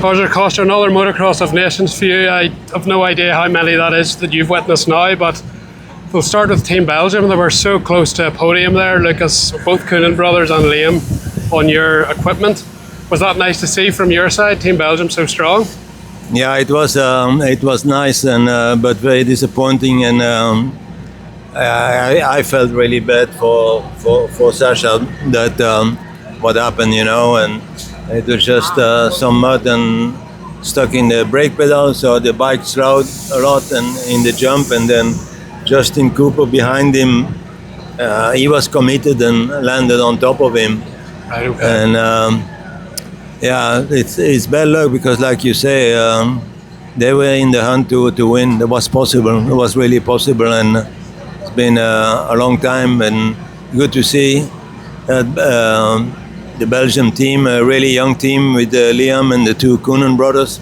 Roger DeCoster, another Motocross of Nations for you. I have no idea how many that is that you've witnessed now, but we'll start with Team Belgium. They were so close to a podium there. Lucas, both Coonan brothers and Liam on your equipment. Was that nice to see from your side, Team Belgium so strong? Yeah, it was nice and but very disappointing, and I felt really bad for Sasha that what happened, and it was just some mud and stuck in the brake pedal, so the bike slowed a lot and in the jump, and then Justin Cooper behind him, he was committed and landed on top of him. Right, okay. And yeah, it's bad luck because, like you say, they were in the hunt to win. It was possible. It was really possible, and it's been a long time, and good to see that the Belgium team, a really young team with Liam and the two Coonan brothers,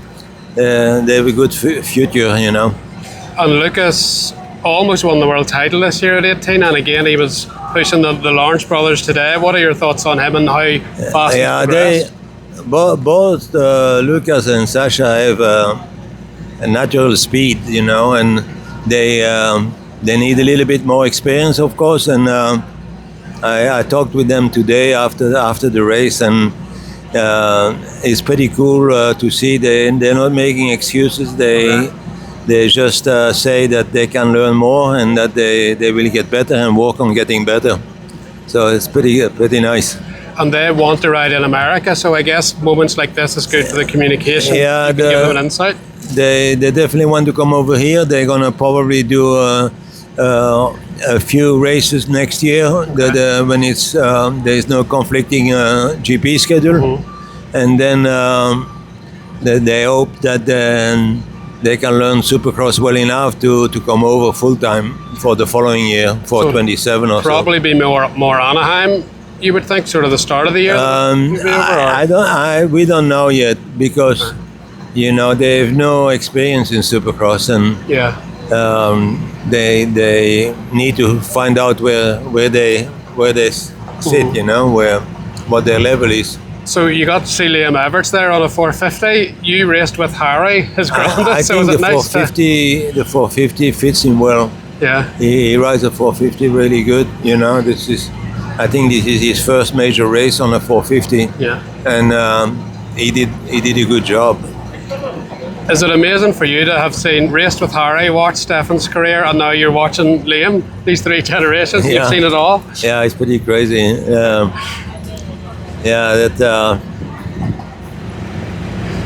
they have a good future, And Lucas almost won the world title this year at 18, and again he was pushing the Lawrence brothers today. What are your thoughts on him and how fast he's progressed? Both Lucas and Sasha have a natural speed, and they need a little bit more experience, of course. And I talked with them today after the race, and it's pretty cool to see they're not making excuses. They just say that they can learn more and that they will get better and work on getting better. So it's pretty nice. And they want to ride in America, so I guess moments like this is good for the communication. Yeah, you can give them an insight. They definitely want to come over here. They're gonna probably do a few races next year, Okay. when it's there's no conflicting GP schedule, and then they hope that they can learn Supercross well enough to come over full time for the following year, for So 27 or so. Probably be more Anaheim, you would think, sort of the start of the year. We don't know yet because they have no experience in Supercross, and Yeah. they need to find out where they sit, what their level is. So you got to see Liam Everts there on a 450. You raced with Harry, his grandad. I So think was it the nice 450, the 450 fits him well. Yeah. He rides a 450 really good. I think this is his first major race on a 450. Yeah. And he did a good job. Is it amazing for you to have raced with Harry, watched Stefan's career, and now you're watching Liam? These three generations, Yeah. You've seen it all. Yeah, it's pretty crazy.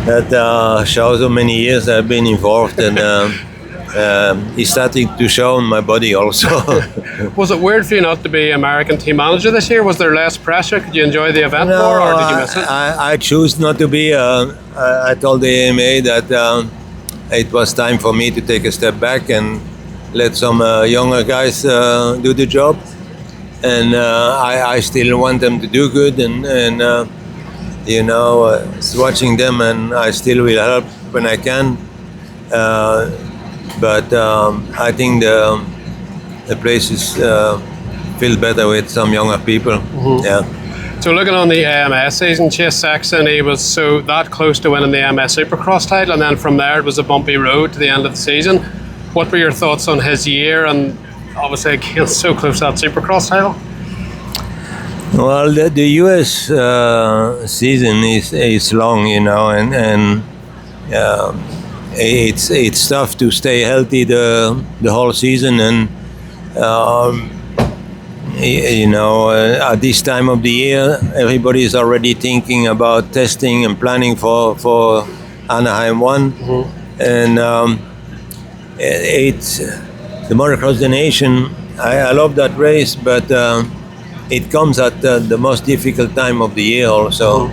That shows how many years I've been involved, and it's starting to show on my body also. Was it weird for you not to be American team manager this year? Was there less pressure? Could you enjoy the event more, or did you miss it? I choose not to be. I told the AMA that it was time for me to take a step back and let some younger guys do the job. And I still want them to do good, and watching them, and I still will help when I can. But I think the place is feel better with some younger people. Yeah. So looking on the AMS season, Chase Sexton, he was so that close to winning the AMS Supercross title, and then from there it was a bumpy road to the end of the season. What were your thoughts on his year, and obviously again so close to that Supercross title? Well, the US season is long, and it's tough to stay healthy the whole season, and at this time of the year, everybody is already thinking about testing and planning for Anaheim 1, and it's the Motocross of Nations. I love that race, but it comes at the most difficult time of the year also.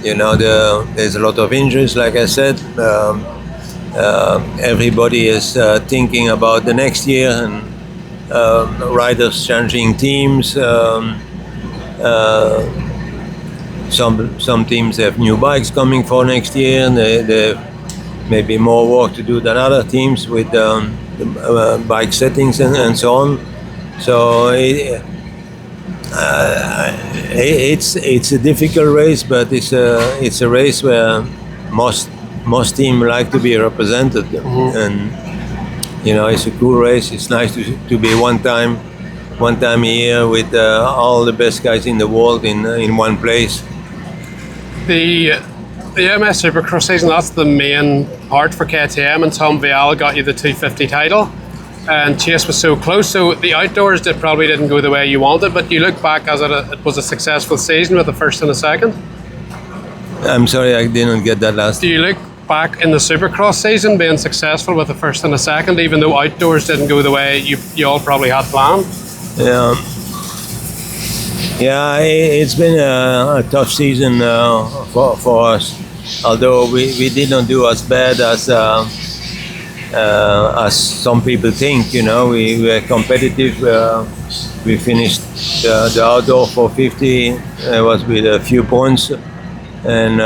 There's a lot of injuries, like I said. Everybody is thinking about the next year, and riders changing teams. Some teams have new bikes coming for next year, and they maybe more work to do than other teams with the bike settings and so on. So it's a difficult race, but it's a race where most most teams like to be represented, and it's a cool race. It's nice to be one time a year with all the best guys in the world in one place. The MS Supercross season, that's the main part for KTM, and Tom Vial got you the 250 title, and Chase was so close. So the outdoors probably didn't go the way you wanted, but you look back as it was a successful season with a first and a second. I'm sorry, I didn't get that last. Do you look back in the Supercross season being successful with a first and a second, even though outdoors didn't go the way you all probably had planned? Yeah, it's been a tough season for us. Although we did not do as bad as some people think. We were competitive. We finished the outdoor 450. It was with a few points, and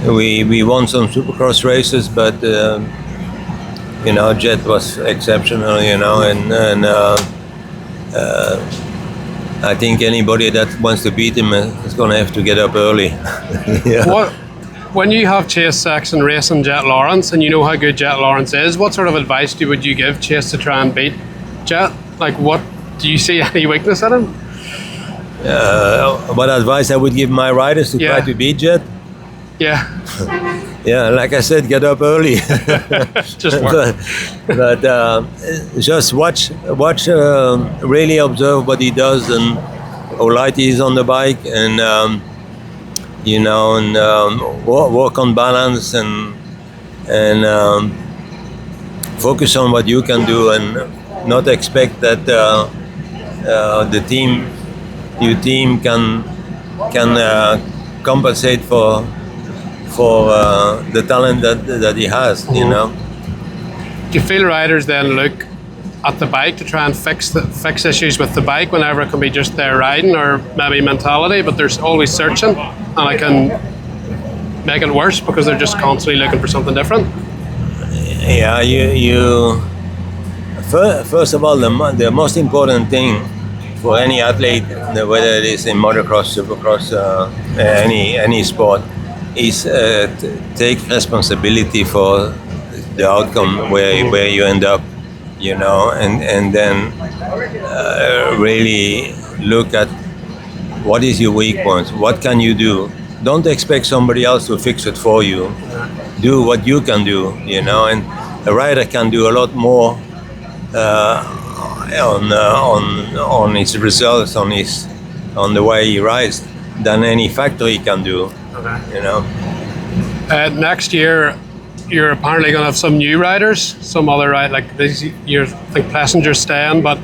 we won some Supercross races. But Jett was exceptional. And I think anybody that wants to beat him is going to have to get up early. Yeah. When you have Chase Sexton racing Jett Lawrence, and you know how good Jett Lawrence is, what sort of advice would you give Chase to try and beat Jett? Like, what do you see any weakness in him? What advice I would give my riders to try to beat Jett? Yeah. Yeah, like I said, get up early. Just work. but just watch, really observe what he does and how light he is on the bike, and work on balance and focus on what you can do, and not expect that your team can compensate for the talent that he has. Do you feel riders then look at the bike to try and fix issues with the bike whenever it can be just their riding or maybe mentality, but they're always searching, and it can make it worse because they're just constantly looking for something different? Yeah, first of all, the most important thing for any athlete, whether it is in motocross, supercross, any sport, is take responsibility for the outcome where you end up, and then really look at what is your weak points, what can you do. Don't expect somebody else to fix it for you. Do what you can do, and a rider can do a lot more on his results, on the way he rides, than any factory can do. Next year, you're apparently going to have some new riders, some other like this year. I think Plessinger's staying, but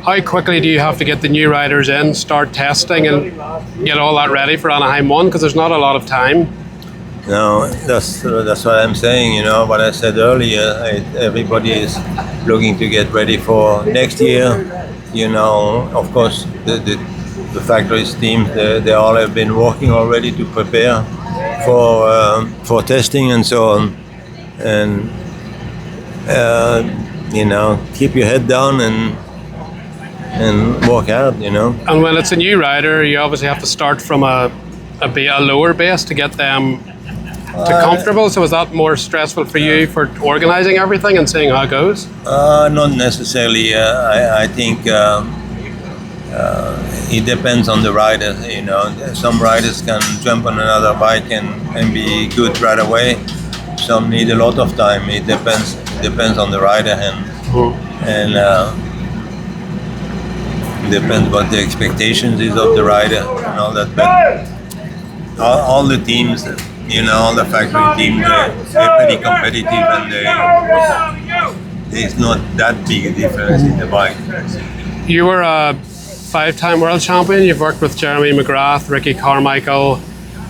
how quickly do you have to get the new riders in, start testing, and get all that ready for Anaheim 1? Because there's not a lot of time. No, that's what I'm saying. What I said earlier. Everybody is looking to get ready for next year. Of course, the factories teams, they all have been working already to prepare for testing and so on, and keep your head down and work hard. And when it's a new rider, you obviously have to start from a lower base to get them to comfortable. So is that more stressful for you for organizing everything and seeing how it goes? Not necessarily. I think it depends on the rider. Some riders can jump on another bike and be good right away. Some need a lot of time. It depends on the rider, and depends what the expectations is of the rider and all that. But all the teams, all the factory teams, they're pretty competitive, and there's not that big a difference in the bike. You were a 5-time world champion. You've worked with Jeremy McGrath, Ricky Carmichael,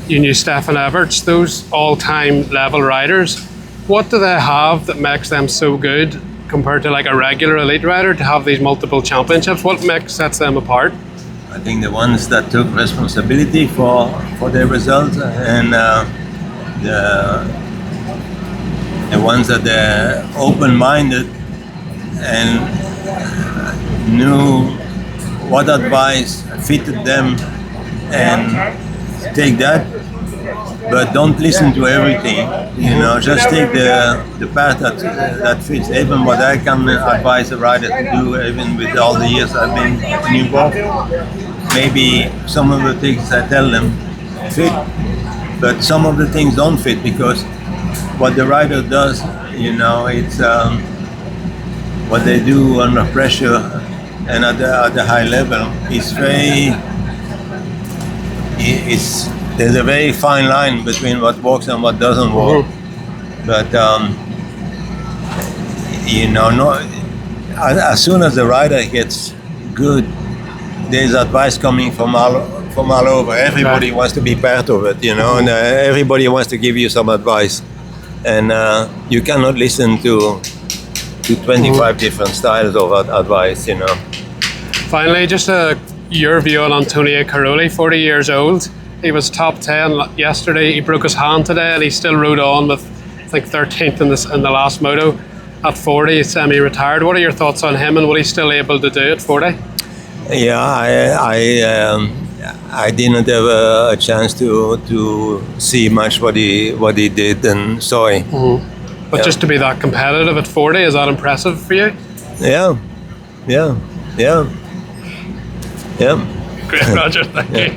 you knew Stefan Everts, those all-time level riders. What do they have that makes them so good compared to like a regular elite rider to have these multiple championships? What sets them apart? I think the ones that took responsibility for their results, and the ones that are open-minded and knew what advice fitted them and take that but don't listen to everything. Just take the path that fits. Even what I can advise a rider to do, even with all the years I've been involved, maybe some of the things I tell them fit, but some of the things don't fit because what the rider does, it's what they do under pressure and at the high level is there's a very fine line between what works and what doesn't work. But as soon as the rider gets good, there's advice coming from all over. Everybody wants to be part of it, and everybody wants to give you some advice, and you cannot listen to 25 different styles of advice. Finally, just your view on Antonio Caroli, 40 years old. He was top 10 yesterday. He broke his hand today, and he still rode on with, I think, 13th in the last moto. At 40, he's semi-retired. What are your thoughts on him, and what he's still able to do at 40? Yeah, I didn't have a chance to see much what he did, and sorry. But just to be that competitive at 40, is that impressive for you? Yeah. Great, Roger. Thank you.